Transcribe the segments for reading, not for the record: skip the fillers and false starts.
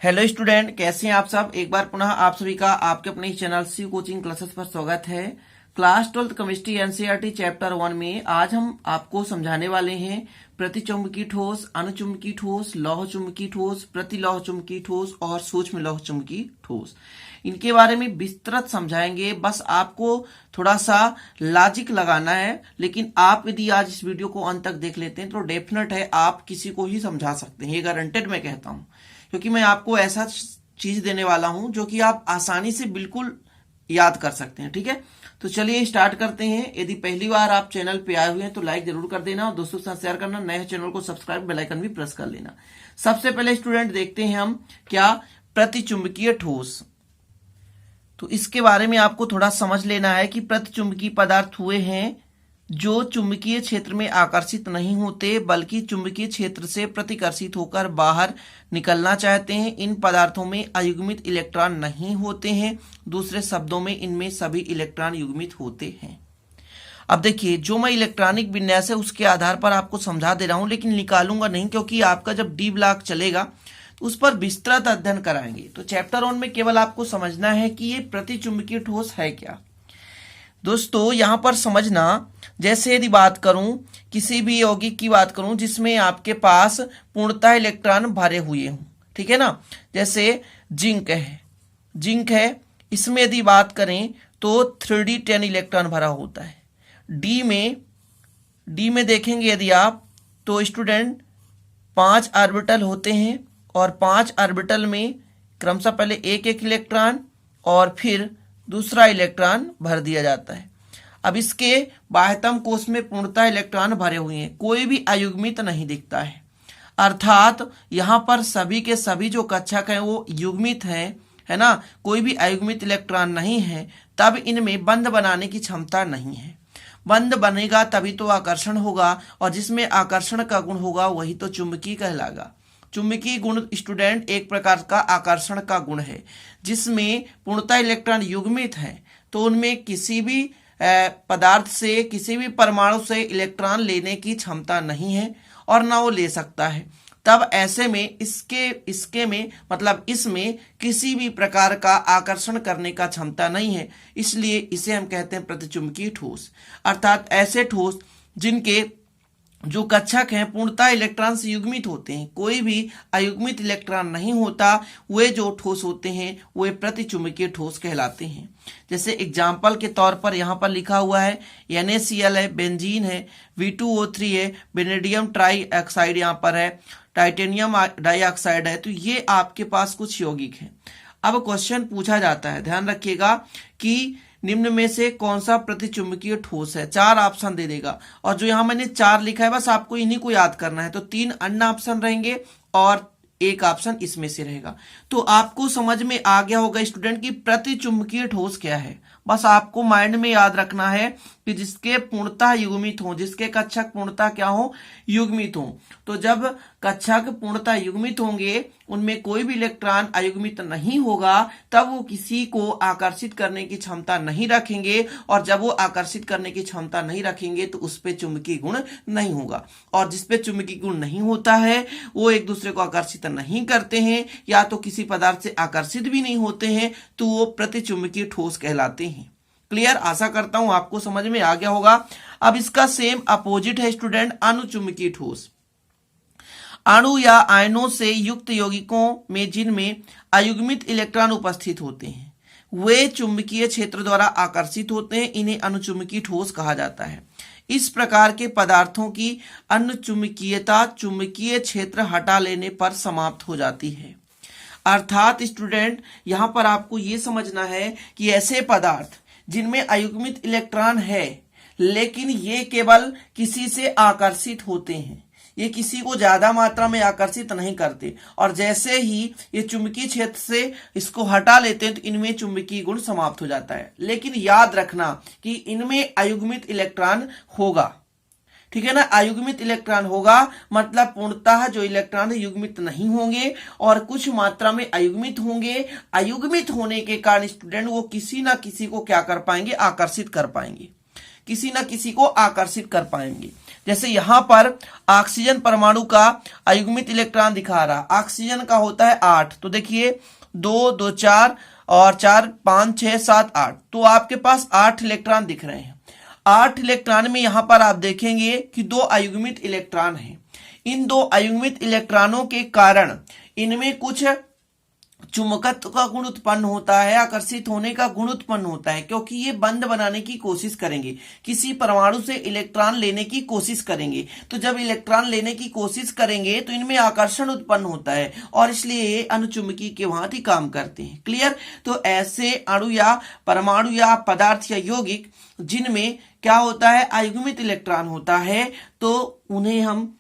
Hello student, कैसे हैं आप सब। एक बार पुनः आप सभी का आपके अपने चैनल सी कोचिंग क्लासेस पर स्वागत है। क्लास 12 केमिस्ट्री एनसीईआरटी चैप्टर 1 में आज हम आपको समझाने वाले हैं प्रतिचुंबकीय ठोस, अनुचुंबकीय ठोस, लौह चुंबकीय ठोस, प्रतिलौह चुंबकीय ठोस और सूक्ष्म लौह चुंबकीय ठोस। इनके बारे में विस्तृत समझाएंगे। बस आपको थोड़ा सा लॉजिक लगाना है, लेकिन आप यदि आज इस वीडियो को अंत तक देख लेते हैं तो डेफिनेट है आप किसी को ही समझा सकते हैं। ये गारंटेड मैं कहता हूं, क्योंकि मैं आपको ऐसा चीज देने वाला हूं जो कि आप आसानी से बिल्कुल याद कर सकते हैं। ठीक है, तो चलिए स्टार्ट करते हैं। यदि पहली बार आप चैनल पे आए हुए हैं तो लाइक जरूर कर देना और दोस्तों के साथ शेयर करना। नए चैनल को सब्सक्राइब, बेल आइकन भी प्रेस कर लेना। सबसे पहले स्टूडेंट देखते हैं हम क्या प्रतिचुंबकीय ठोस। तो इसके बारे में आपको थोड़ा समझ लेना है कि प्रतिचुंबकीय पदार्थ हुए हैं जो चुंबकीय क्षेत्र में आकर्षित नहीं होते बल्कि चुंबकीय क्षेत्र से प्रतिकर्षित होकर बाहर निकलना चाहते हैं। इन पदार्थों में अयुग्मित इलेक्ट्रॉन नहीं होते हैं। दूसरे शब्दों में इनमें सभी इलेक्ट्रॉन युग्मित होते हैं। अब देखिए, जो मैं इलेक्ट्रॉनिक विन्यास है उसके आधार पर आपको समझा दे रहा हूं, लेकिन निकालूंगा नहीं, क्योंकि आपका जब डी ब्लॉक चलेगा तो उस पर विस्तृत अध्ययन कराएंगे। तो चैप्टर 1 में केवल आपको समझना है कि ये प्रतिचुंबकीय ठोस है क्या। दोस्तों यहां पर समझना, जैसे यदि बात करूं किसी भी यौगिक की बात करूं जिसमें आपके पास पूर्णतः इलेक्ट्रॉन भरे हुए हों, ठीक है ना, जैसे जिंक है, इसमें यदि बात करें तो 3d10 इलेक्ट्रॉन भरा होता है। डी में देखेंगे यदि आप तो स्टूडेंट 5 ऑर्बिटल होते हैं और 5 ऑर्बिटल में क्रमशः पहले एक एक इलेक्ट्रॉन और फिर दूसरा इलेक्ट्रॉन भर दिया जाता है। अब इसके बाह्यतम कोश में पूर्णतः इलेक्ट्रॉन भरे हुए हैं, कोई भी अयुग्मित नहीं दिखता है। अर्थात यहां पर सभी के सभी जो कक्षक हैं वो युग्मित हैं, है ना, कोई भी अयुग्मित इलेक्ट्रॉन नहीं है। तब इनमें बंध बनाने की क्षमता नहीं है। बंध बनेगा तभी तो आकर्षण होगा, और जिसमें आकर्षण का गुण होगा वही तो चुंबकीय कहलाएगा। चुंबकीय गुण स्टूडेंट एक प्रकार का आकर्षण का गुण है, जिसमें पूर्णतः इलेक्ट्रॉन युग्मित है तो उनमें किसी भी पदार्थ से, किसी भी परमाणु से इलेक्ट्रॉन लेने की क्षमता नहीं है और ना वो ले सकता है। तब ऐसे में इसके में मतलब इसमें किसी भी प्रकार का आकर्षण करने का क्षमता नहीं है, इसलिए इसे हम कहते हैं प्रतिचुंबकीय ठोस। अर्थात ऐसे ठोस जिनके जो कक्षक हैं पूर्णतः इलेक्ट्रॉन से युग्मित होते हैं, कोई भी अयुग्मित इलेक्ट्रॉन नहीं होता, वे जो ठोस होते हैं वे प्रतिचुंबकीय ठोस कहलाते हैं। जैसे एग्जाम्पल के तौर पर यहाँ पर लिखा हुआ है NaCl है, बेंजीन है, V2O3 है, बेनेडियम ट्राई ऑक्साइड यहाँ पर है, टाइटेनियम डाइऑक्साइड है। तो ये आपके पास कुछ यौगिक हैं। अब क्वेश्चन पूछा जाता है, ध्यान रखिएगा, कि निम्न में से कौन सा प्रतिचुंबकीय ठोस है। 4 ऑप्शन दे देगा, और जो यहां मैंने 4 लिखा है बस आपको इन्हीं को याद करना है। तो 3 अन्य ऑप्शन रहेंगे और एक ऑप्शन इसमें से रहेगा। तो आपको समझ में आ गया होगा स्टूडेंट कि प्रतिचुंबकीय ठोस क्या है। बस आपको माइंड में याद रखना है कि जिसके पूर्णतः युग्मित हो, जिसके कक्षक पूर्णतः क्या हो, युग्मित हो। तो जब कक्षक पूर्णतः युग्मित होंगे, उनमें कोई भी इलेक्ट्रॉन अयुग्मित नहीं होगा, तब वो किसी को आकर्षित करने की क्षमता नहीं रखेंगे, और जब वो आकर्षित करने की क्षमता नहीं रखेंगे तो उस पर चुंबकीय गुण नहीं होगा। और जिस पे चुंबकीय गुण नहीं होता है वो एक दूसरे को आकर्षित नहीं करते हैं, या तो किसी पदार्थ से आकर्षित भी नहीं होते हैं, तो वो प्रतिचुंबकीय ठोस कहलाते हैं। क्लियर, आशा करता हूं आपको समझ में आ गया होगा। अब इसका सेम अपोजिट है स्टूडेंट अणुचुंबकीय ठोस। अणु या आयनों से युक्त यौगिकों में जिनमें अयुग्मित इलेक्ट्रॉन उपस्थित होते हैं वे चुंबकीय क्षेत्र द्वारा आकर्षित होते हैं, इन्हें अणुचुंबकीय ठोस कहा जाता है। इस प्रकार के पदार्थों की अणुचुंबकीयता चुंबकीय क्षेत्र हटा लेने पर समाप्त हो जाती है। अर्थात स्टूडेंट यहां पर आपको यह समझना है कि ऐसे पदार्थ जिनमें अयुग्मित इलेक्ट्रॉन है लेकिन ये केवल किसी से आकर्षित होते हैं, ये किसी को ज्यादा मात्रा में आकर्षित नहीं करते, और जैसे ही ये चुंबकीय क्षेत्र से इसको हटा लेते हैं तो इनमें चुंबकीय गुण समाप्त हो जाता है। लेकिन याद रखना कि इनमें अयुग्मित इलेक्ट्रॉन होगा, ठीक है ना। अयुग्मित इलेक्ट्रॉन होगा मतलब पूर्णतः जो इलेक्ट्रॉन युग्मित नहीं होंगे और कुछ मात्रा में अयुग्मित होंगे। अयुग्मित होने के कारण स्टूडेंट वो किसी ना किसी को क्या कर पाएंगे, आकर्षित कर पाएंगे, किसी ना किसी को आकर्षित कर पाएंगे। जैसे यहां पर ऑक्सीजन परमाणु का अयुग्मित इलेक्ट्रॉन दिखा रहा, ऑक्सीजन का होता है 8, तो देखिए 2 2 4 और 4 5 6 7 8, तो आपके पास 8 इलेक्ट्रॉन दिख रहे हैं। 8 इलेक्ट्रॉन में यहां पर आप देखेंगे कि 2 अयुग्मित इलेक्ट्रॉन हैं। इन 2 अयुग्मित इलेक्ट्रॉनों के कारण इनमें कुछ चुंबकत्व का गुण उत्पन्न होता है, आकर्षित होने का गुण उत्पन्न होता है, क्योंकि ये बंध बनाने की कोशिश करेंगे, किसी परमाणु से इलेक्ट्रॉन लेने की कोशिश करेंगे। तो जब इलेक्ट्रॉन लेने की कोशिश करेंगे तो इनमें आकर्षण उत्पन्न होता है और इसलिए ये अनुचुंबकीय के भांति काम करते हैं। क्लियर? तो ऐसे अणु या परमाणु या पदार्थ या यौगिक जिनमें क्या होता है, अयुग्मित इलेक्ट्रॉन होता है, तो उन्हें हम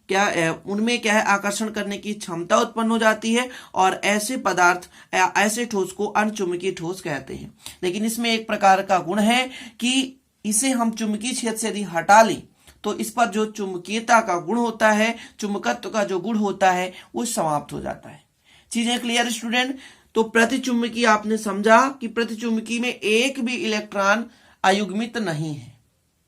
उनमें क्या है, आकर्षण करने की क्षमता उत्पन्न हो जाती है और ऐसे पदार्थ ऐसे ठोस को अनुचुंबकीय ठोस कहते हैं। लेकिन इसमें एक प्रकार का गुण है कि इसे हम चुंबकीय क्षेत्र से यदि हटा लें तो इस पर जो चुंबकीयता का गुण होता है, चुंबकत्व का जो गुण होता है, वो समाप्त हो जाता है। चीजें क्लियर स्टूडेंट? तो प्रतिचुंबकीय आपने समझा कि प्रतिचुंबकीय में एक भी इलेक्ट्रॉन अयुग्मित नहीं है।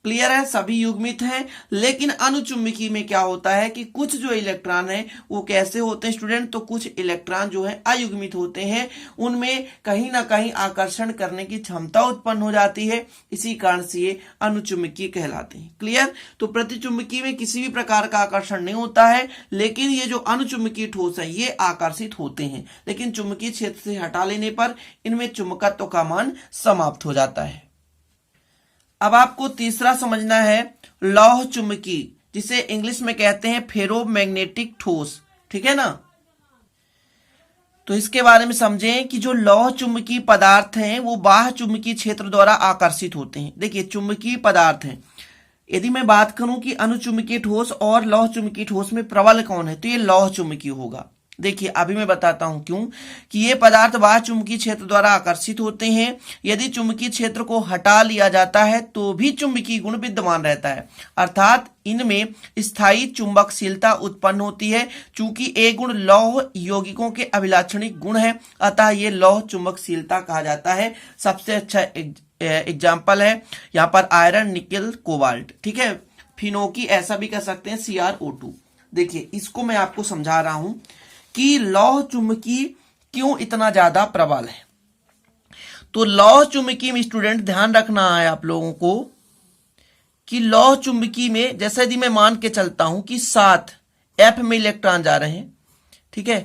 क्लियर है? सभी युग्मित हैं। लेकिन अनुचुंबकीय में क्या होता है कि कुछ जो इलेक्ट्रॉन है वो कैसे होते हैं स्टूडेंट? तो कुछ इलेक्ट्रॉन जो है अयुग्मित होते हैं, उनमें कहीं ना कहीं आकर्षण करने की क्षमता उत्पन्न हो जाती है, इसी कारण से ये अनुचुंबकीय कहलाते हैं। क्लियर? तो प्रतिचुंबकीय में किसी भी प्रकार का आकर्षण नहीं होता है, लेकिन ये जो अनुचुंबकीय ठोस है ये आकर्षित होते हैं, लेकिन चुंबकीय क्षेत्र से हटा लेने पर इनमें चुंबकत्व का मान समाप्त हो जाता है। अब आपको तीसरा समझना है लौह चुंबकीय, जिसे इंग्लिश में कहते हैं फेरोमैग्नेटिक ठोस। ठीक है ना? तो इसके बारे में समझें कि जो लौह चुंबकीय पदार्थ हैं वो बाह्य चुंबकीय क्षेत्र द्वारा आकर्षित होते हैं। देखिए चुंबकीय पदार्थ हैं, यदि मैं बात करूं कि अनुचुंबकीय ठोस और लौह चुंबकीय ठोस में प्रबल कौन है, तो ये लौह चुंबकीय होगा। देखिए अभी मैं बताता हूं क्यों, कि ये पदार्थ बाह्य चुंबकीय क्षेत्र द्वारा आकर्षित होते हैं। यदि चुंबकीय क्षेत्र को हटा लिया जाता है तो भी चुंबकीय गुण विद्यमान रहता है, अर्थात इनमें स्थायी चुंबकशीलता उत्पन्न होती है। चूंकि ये गुण लौह यौगिकों के अभिलाक्षणिक गुण है, अतः ये लौह चुंबकशीलता कहा जाता है। सबसे अच्छा एग्जाम्पल है यहाँ पर आयरन, निकेल, कोबाल्ट। ठीक है, फिनोकी ऐसा भी कह सकते हैं, CrO2। देखिए इसको मैं आपको समझा रहा हूं कि लौह चुंबकीय क्यों इतना ज्यादा प्रबल है। तो लौह चुंबकीय में स्टूडेंट ध्यान रखना है आप लोगों को कि लौह चुंबकीय में जैसे यदि मैं मान के चलता हूं कि 7 F में इलेक्ट्रॉन जा रहे हैं, ठीक है,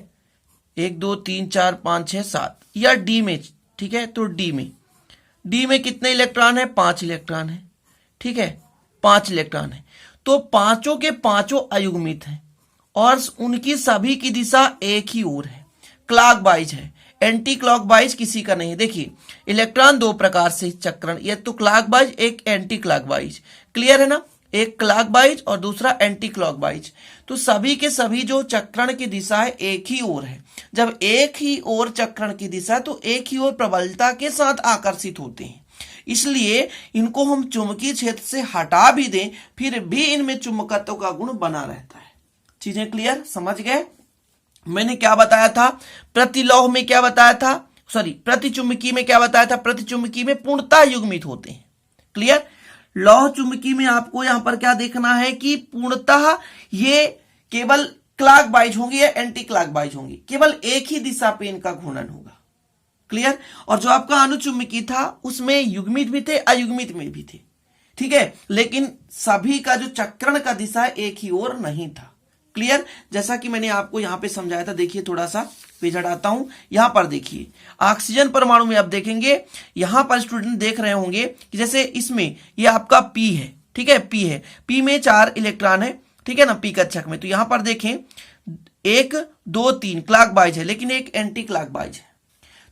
1 2 3 4 5 6 7, या D में, ठीक है, तो D में कितने इलेक्ट्रॉन है? 5 इलेक्ट्रॉन है। ठीक है, 5 इलेक्ट्रॉन है, तो पांचों के पांचों अयुग्मित हैं और उनकी सभी की दिशा एक ही ओर है, क्लॉकवाइज है, एंटी क्लॉकवाइज किसी का नहीं। देखिए इलेक्ट्रॉन दो प्रकार से चक्रण, ये तो क्लॉकवाइज, एक एंटी क्लॉकवाइज। क्लियर है ना? एक क्लॉकवाइज और दूसरा एंटी क्लॉकवाइज। तो सभी के सभी जो चक्रण की दिशा है एक ही ओर है। जब एक ही ओर चक्रण की दिशा, तो एक ही ओर प्रबलता के साथ आकर्षित होते हैं, इसलिए इनको हम चुंबकीय क्षेत्र से हटा भी दें फिर भी इनमें चुंबकत्व का गुण बना रहता है। चीजें क्लियर? समझ गए? मैंने क्या बताया था? प्रतिलौह में क्या बताया था, प्रतिचुंबकीय में क्या बताया था? प्रतिचुंबकीय में पूर्णतः युग्मित होते हैं। क्लियर? लौह चुंबकीय में आपको यहां पर क्या देखना है कि पूर्णतः ये केवल क्लॉकवाइज होंगी या एंटी क्लॉकवाइज होंगी, केवल एक ही दिशा पे इनका घूर्णन होगा। क्लियर? और जो आपका अनुचुंबकीय था उसमें युग्मित भी थे, अयुग्मित में भी थे। ठीक है, लेकिन सभी का जो चक्रण का दिशा एक ही ओर नहीं था। क्लियर? जैसा कि मैंने आपको यहां पे समझाया था, देखिए थोड़ा सा पेज हटाता हूं, यहां पर देखिए ऑक्सीजन परमाणु में आप देखेंगे, यहां पर स्टूडेंट देख रहे होंगे कि जैसे इसमें ये आपका P है, ठीक है, P है, P में 4 इलेक्ट्रॉन है, ठीक है ना, P कक्षक में। तो यहां पर देखें 1 2 3 क्लॉकवाइज है, लेकिन एक एंटी क्लॉकवाइज है।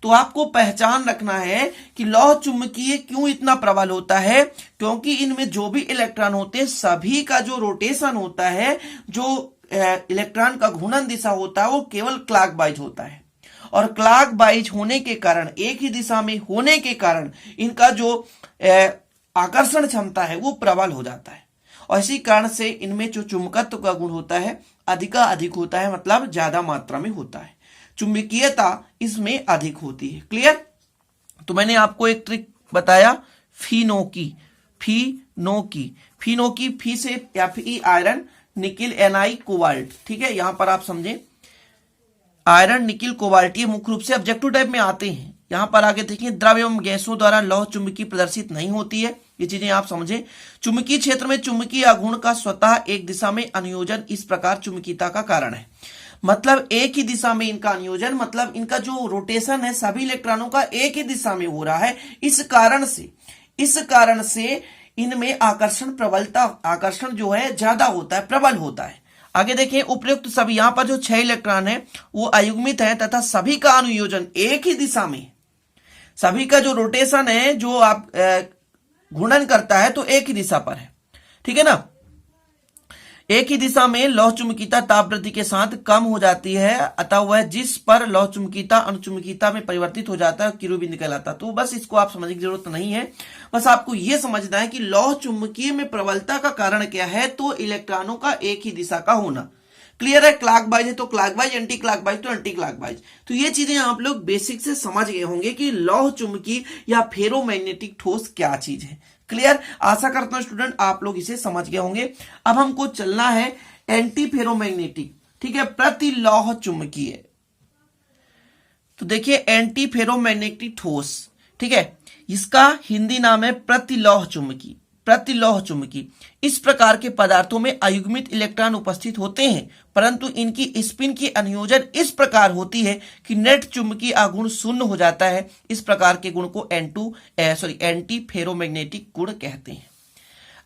तो आपको पहचान रखना है कि लौह चुंबकीय क्यों इतना प्रबल होता है, क्योंकि इनमें जो भी इलेक्ट्रॉन होते हैं सभी का जो रोटेशन होता है, जो इलेक्ट्रॉन का घूर्णन दिशा होता है, वो केवल क्लॉकवाइज होता है। और क्लॉकवाइज होने के कारण, एक ही दिशा में होने के कारण इनका जो आकर्षण क्षमता है वो प्रबल हो जाता है, और इसी कारण से इनमें जो चुंबकत्व का गुण होता है अधिक होता है, मतलब ज्यादा मात्रा में होता है, चुंबकीयता इसमें अधिक होती है। क्लियर? तो मैंने आपको एक ट्रिक बताया फिनोकी, फिनोकी, फिनोकी, फी से Fe iron, nickel Ni cobalt. ठीक है, यहां पर आप समझें आयरन, निकिल, कोबाल्ट ये मुख्य रूप से ऑब्जेक्टिव टाइप में आते हैं। यहां पर आगे देखिए द्रव एवं गैसों द्वारा लौह चुंबकीय प्रदर्शित नहीं होती है, ये चीजें आप समझें। चुंबकीय क्षेत्र में चुंबकीय आघूर्ण का स्वतः एक दिशा में अनुयोजन इस प्रकार चुंबकीयता का कारण है। मतलब एक ही दिशा में इनका अनुयोजन, मतलब इनका जो रोटेशन है सभी इलेक्ट्रॉनों का एक ही दिशा में हो रहा है। इस कारण से इनमें आकर्षण प्रबलता, आकर्षण जो है ज्यादा होता है, प्रबल होता है। आगे देखें उपयुक्त सभी, यहां पर जो 6 इलेक्ट्रॉन है वो अयुग्मित है तथा सभी का अनुयोजन एक ही दिशा में, सभी का जो रोटेशन है जो आप घूर्णन करता है तो एक ही दिशा पर है। ठीक है ना, एक ही दिशा में लौह चुंबकीयता ताप वृद्धि के साथ कम हो जाती है, अतः वह जिस पर लौह चुंबकीयता अणुचुंबकीयता में परिवर्तित हो जाता है किरुबिंद कहलाता है। तो बस इसको आप समझने की जरूरत नहीं है, बस आपको यह समझना है कि लौह चुंबकीय में प्रबलता का कारण क्या है, तो इलेक्ट्रॉनों का एक ही दिशा का होना। क्लियर है, क्लॉकवाइज है तो क्लॉकवाइज, एंटी क्लॉकवाइज तो एंटी क्लॉकवाइज। तो ये चीजें आप लोग बेसिक से समझ गए होंगे कि लौह चुंबकीय या फेरोमैग्नेटिक ठोस क्या चीज है। क्लियर, आशा करता हूं स्टूडेंट आप लोग इसे समझ गए होंगे। अब हमको चलना है एंटी फेरोमैग्नेटिक, ठीक है, प्रति लौह चुंबकीय। तो देखिए एंटी फेरोमैग्नेटिक ठोस, ठीक है, इसका हिंदी नाम है प्रतिलौह चुंबकीय, प्रतिलौह चुंबकीय। इस प्रकार के पदार्थों में अयुग्मित इलेक्ट्रॉन उपस्थित होते हैं, परंतु इनकी स्पिन की अनुयोजन इस प्रकार होती है कि नेट चुंबकीय आघूर्ण शून्य हो जाता है। इस प्रकार के गुण को एंटी फेरोमैग्नेटिक गुण कहते हैं।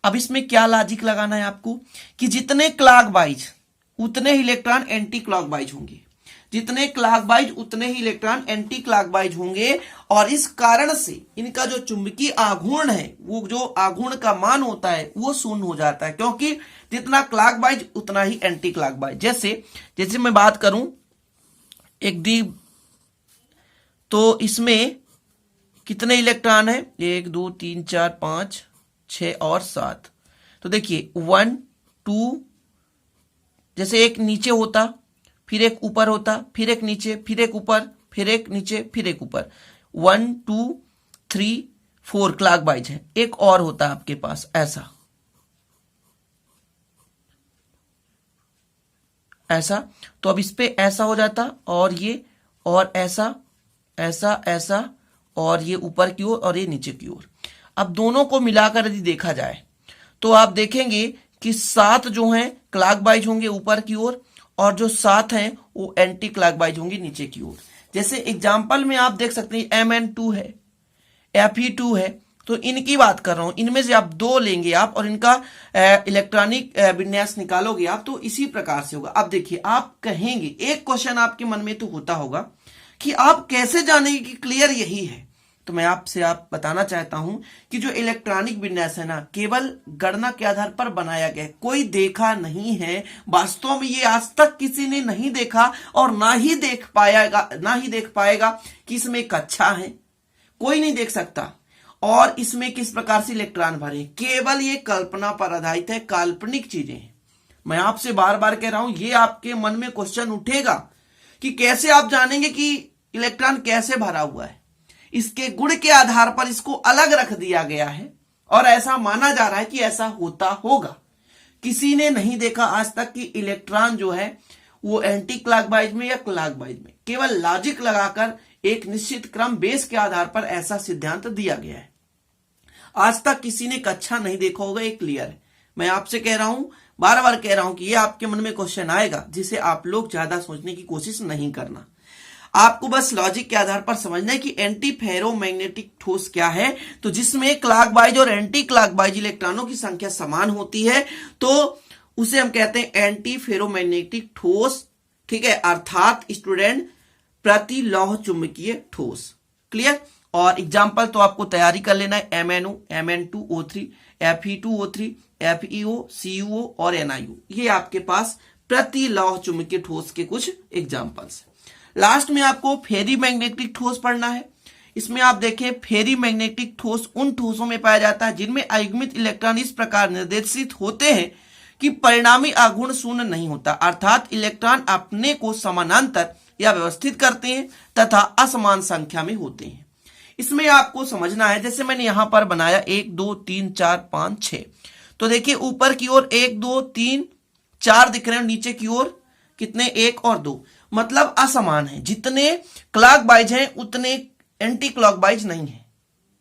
अब इसमें क्या लॉजिक लगाना है आपको कि जितने क्लॉकवाइज उतने ही इलेक्ट्रॉन एंटी क्लॉकवाइज होंगे, जितने क्लॉकवाइज उतने ही इलेक्ट्रॉन एंटी क्लॉकवाइज होंगे, और इस कारण से इनका जो चुंबकीय आघूर्ण है, वो जो आघूर्ण का मान होता है वो शून्य हो जाता है, क्योंकि जितना क्लॉकवाइज उतना ही एंटी क्लॉकवाइज। जैसे मैं बात करूं एक द्वीप, तो इसमें कितने इलेक्ट्रॉन है, 1 2 3 4 5 6 और 7। तो देखिए 1 2, जैसे एक नीचे होता, फिर एक ऊपर होता, फिर एक नीचे, फिर एक ऊपर, फिर एक नीचे, फिर एक ऊपर, 1 2 3 4 क्लॉकवाइज है। एक और होता आपके पास ऐसा, ऐसा। तो अब इस पे ऐसा हो जाता, और ये, और ऐसा ऐसा ऐसा, और ये ऊपर की ओर और ये नीचे की ओर। अब दोनों को मिलाकर यदि देखा जाए तो आप देखेंगे कि 7 जो हैं क्लॉकवाइज होंगे ऊपर की ओर, और जो 7 हैं वो एंटी क्लॉकवाइज होंगे नीचे की ओर। जैसे एग्जांपल में आप देख सकते हैं Mn2 है, Fe2 है, तो इनकी बात कर रहा हूं। इनमें से आप 2 लेंगे आप और इनका इलेक्ट्रॉनिक विन्यास निकालोगे आप, तो इसी प्रकार से होगा। अब देखिए आप कहेंगे, एक क्वेश्चन आपके मन में तो होता होगा कि आप कैसे जानेंगे कि क्लियर यही है। तो मैं आपसे बताना चाहता हूं कि जो इलेक्ट्रॉनिक विन्यास है ना, केवल गणना के आधार पर बनाया गया है, कोई देखा नहीं है। वास्तव में ये आज तक किसी ने नहीं देखा और ना ही देख पाएगा कि इसमें कक्षा है, कोई नहीं देख सकता। और इसमें किस प्रकार से इलेक्ट्रॉन भरे, केवल ये कल्पना पर आधारित है, काल्पनिक चीजें हैं। मैं आपसे बार बार कह रहा हूं, ये आपके मन में क्वेश्चन उठेगा कि कैसे आप जानेंगे कि इलेक्ट्रॉन कैसे भरा हुआ है। इसके गुण के आधार पर इसको अलग रख दिया गया है और ऐसा माना जा रहा है कि ऐसा होता होगा। किसी ने नहीं देखा आज तक कि इलेक्ट्रॉन जो है वो एंटी क्लॉकवाइज में या क्लॉकवाइज में, केवल लॉजिक लगाकर एक निश्चित क्रम बेस के आधार पर ऐसा सिद्धांत दिया गया है। आज तक किसी ने कक्षा नहीं देखा होगा, ये क्लियर है। मैं आपसे कह रहा हूं, बार बार कह रहा हूं कि ये आपके मन में क्वेश्चन आएगा जिसे आप लोग ज्यादा सोचने की कोशिश नहीं करना। आपको बस लॉजिक के आधार पर समझना है कि एंटी फेरोमैग्नेटिक ठोस क्या है। तो जिसमें क्लॉकवाइज और एंटी क्लॉकवाइज इलेक्ट्रॉनों की संख्या समान होती है, तो उसे हम कहते हैं एंटी फेरोमैग्नेटिक ठोस। ठीक है, अर्थात स्टूडेंट प्रति लौह चुंबकीय ठोस। क्लियर। और एग्जाम्पल तो आपको तैयारी कर लेना है, MnO, Mn2O3, Fe2O3, FeO, CuO और NiO। ये आपके पास प्रति लौह चुंबकीय ठोस के कुछ एग्जाम्पल्स। लास्ट में आपको फेरी मैग्नेटिक ठोस पढ़ना है। इसमें आप देखें, फेरी मैग्नेटिक ठोस उन ठोसों में पाया जाता है जिनमें अयुग्मित इलेक्ट्रॉन इस प्रकार निर्देशित होते हैं कि परिणामी आघूर्ण शून्य नहीं होता, अर्थात इलेक्ट्रॉन अपने को समानांतर या व्यवस्थित करते हैं तथा असमान संख्या में होते हैं। इसमें आपको समझना है, जैसे मैंने यहां पर बनाया 1 2 3 4 5 6, तो देखिए ऊपर की ओर 1 2 3 4 दिख रहे हैं, नीचे की ओर कितने 1 और 2, मतलब असमान है। जितने क्लॉकवाइज हैं उतने एंटी क्लॉकवाइज नहीं है।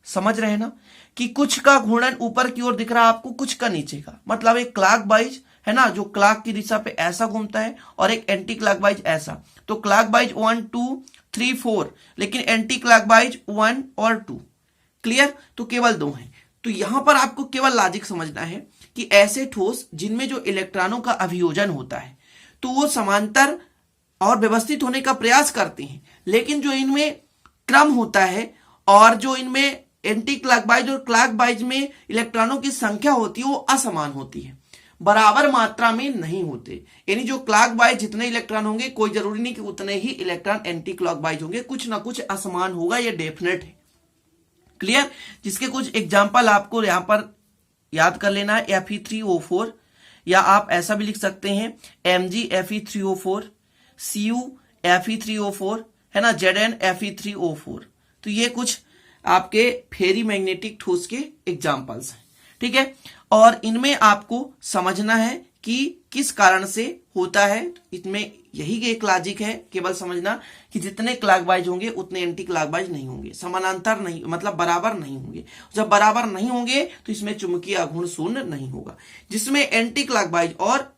समझ रहे हैं ना कि कुछ का घूर्णन ऊपर की ओर दिख रहा है आपको, कुछ का नीचे का, मतलब एक क्लॉकवाइज है ना जो क्लॉक की दिशा पे ऐसा घूमता है, और एक एंटी क्लॉकवाइज ऐसा। तो क्लॉकवाइज 1 2 3 4, लेकिन एंटी क्लॉकवाइज 1 और 2। क्लियर? तो केवल 2 हैं। तो यहां पर आपको केवल लॉजिक समझना है कि ऐसे ठोस जिनमें जो इलेक्ट्रॉनों का अभियोजन होता है तो वो समांतर और व्यवस्थित होने का प्रयास करते हैं, लेकिन जो इनमें क्रम होता है और जो इनमें एंटी क्लॉकवाइज और क्लॉकवाइज में इलेक्ट्रॉनों की संख्या होती है वो असमान होती है, बराबर मात्रा में नहीं होते। यानी जो क्लॉकवाइज जितने इलेक्ट्रॉन होंगे कोई जरूरी नहीं कि उतने ही इलेक्ट्रॉन एंटी क्लॉकवाइज होंगे, कुछ ना कुछ असमान होगा, ये डेफिनेट है। क्लियर? जिसके कुछ एग्जांपल आपको यहां पर याद कर लेना है, Fe3O4, या आप ऐसा भी लिख सकते हैं MgFe3O4, Cu Fe3O4, है ना, Zn Fe3O4। तो ये कुछ आपके फेरी मैग्नेटिक ठोस के एग्जाम्पल्स हैं। ठीक है, और इनमें आपको समझना है कि किस कारण से होता है। इसमें यही एक लॉजिक है, केवल समझना कि जितने क्लॉकवाइज होंगे उतने एंटी क्लॉकवाइज नहीं होंगे, समानांतर नहीं, मतलब बराबर नहीं होंगे। जब बराबर नहीं होंगे तो इसमें चुंबकीय आघूर्ण शून्य नहीं होगा। जिसमें एंटी क्लॉकवाइज और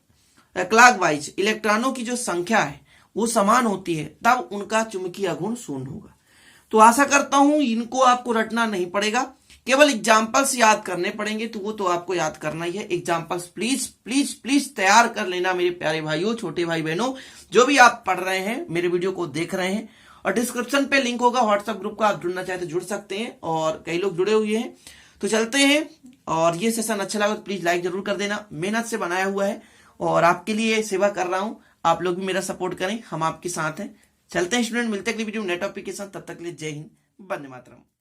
क्लॉकवाइज इलेक्ट्रॉनों की जो संख्या है वो समान होती है, तब उनका चुंबकीय आघूर्ण शून्य होगा। तो आशा करता हूं इनको आपको रटना नहीं पड़ेगा, केवल एग्जाम्पल्स याद करने पड़ेंगे, तो वो तो आपको याद करना ही है। एग्जाम्पल्स प्लीज प्लीज प्लीज तैयार कर लेना मेरे प्यारे भाइयों, छोटे भाई बहनों, जो भी आप पढ़ रहे हैं, मेरे वीडियो को देख रहे हैं। और डिस्क्रिप्शन पे लिंक होगा व्हाट्सएप ग्रुप का, आप जुड़ना चाहे तो जुड़ सकते हैं, और कई लोग जुड़े हुए हैं। तो चलते हैं, और ये सेशन अच्छा लगा तो प्लीज लाइक जरूर कर देना, मेहनत से बनाया हुआ है और आपके लिए सेवा कर रहा हूं। आप लोग भी मेरा सपोर्ट करें, हम आपके साथ हैं। चलते हैं स्टूडेंट, मिलते हैं अगली वीडियो में नए टॉपिक के साथ। तब तक के लिए जय हिंद, वंदे मातरम।